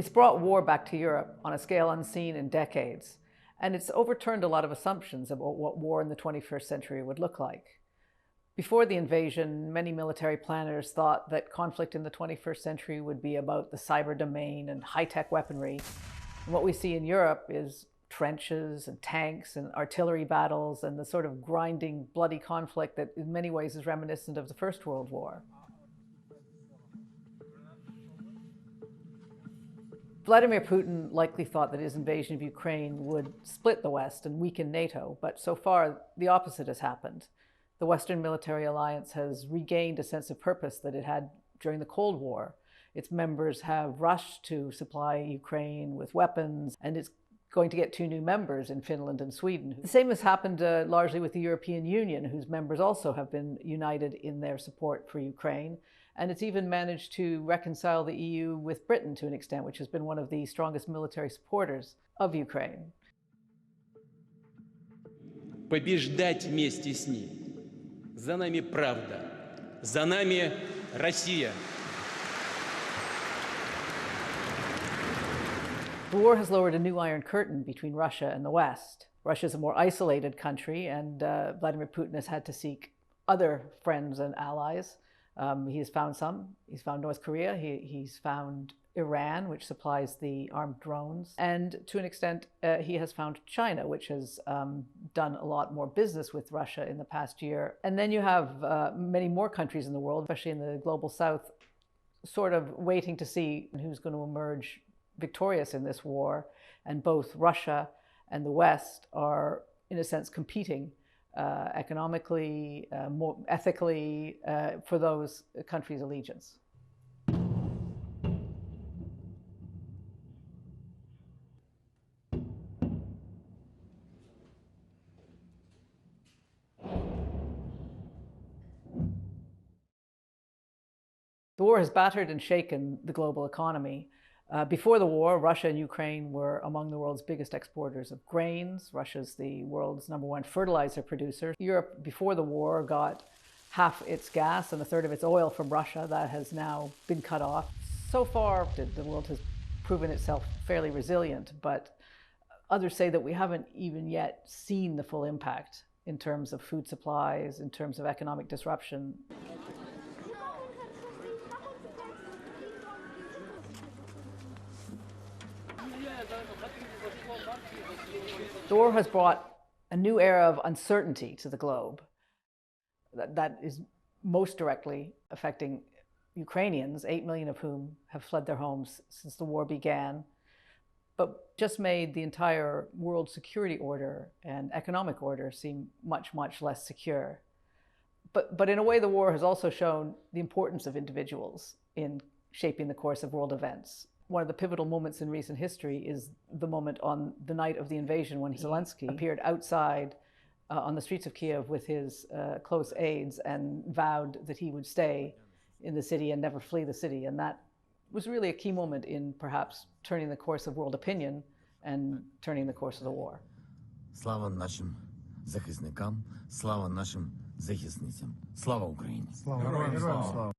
It's brought war back to Europe on a scale unseen in decades, and it's overturned a lot of assumptions about what war in the 21st century would look like. Before the invasion, many military planners thought that conflict in the 21st century would be about the cyber domain and high-tech weaponry. And what we see in Europe is trenches and tanks and artillery battles and the sort of grinding, bloody conflict that in many ways is reminiscent of the First World War. Vladimir Putin likely thought that his invasion of Ukraine would split the West and weaken NATO, but so far the opposite has happened. The Western military alliance has regained a sense of purpose that it had during the Cold War. Its members have rushed to supply Ukraine with weapons, and it's going to get 2 new members in Finland and Sweden. The same has happened largely with the European Union, whose members also have been united in their support for Ukraine. And it's even managed to reconcile the EU with Britain to an extent, which has been one of the strongest military supporters of Ukraine. Побеждать вместе с ней. За нами правда. За нами Россия. The war has lowered a new iron curtain between Russia and the West. Russia is a more isolated country, and Vladimir Putin has had to seek other friends and allies. He has found some. He's found North Korea. He's found Iran, which supplies the armed drones. And to an extent, he has found China, which has done a lot more business with Russia in the past year. And then you have many more countries in the world, especially in the global south, sort of waiting to see who's going to emerge victorious in this war. And both Russia and the West are, in a sense, competing economically, more ethically, for those countries' allegiance. The war has battered and shaken the global economy. Before the war, Russia and Ukraine were among the world's biggest exporters of grains. Russia's the world's #1 fertilizer producer. Europe, before the war, got half its gas and a third of its oil from Russia. That has now been cut off. So far, the world has proven itself fairly resilient, but others say that we haven't even yet seen the full impact in terms of food supplies, in terms of economic disruption. The war has brought a new era of uncertainty to the globe that is most directly affecting Ukrainians, 8 million of whom have fled their homes since the war began, but just made the entire world security order and economic order seem much, much less secure. But in a way, the war has also shown the importance of individuals in shaping the course of world events. One of the pivotal moments in recent history is the moment on the night of the invasion when Zelensky appeared outside on the streets of Kiev with his close aides and vowed that he would stay in the city and never flee the city. And that was really a key moment in perhaps turning the course of world opinion and turning the course of the war. Слава нашим захисникам, слава нашим захисницям. Слава Україні! Слава!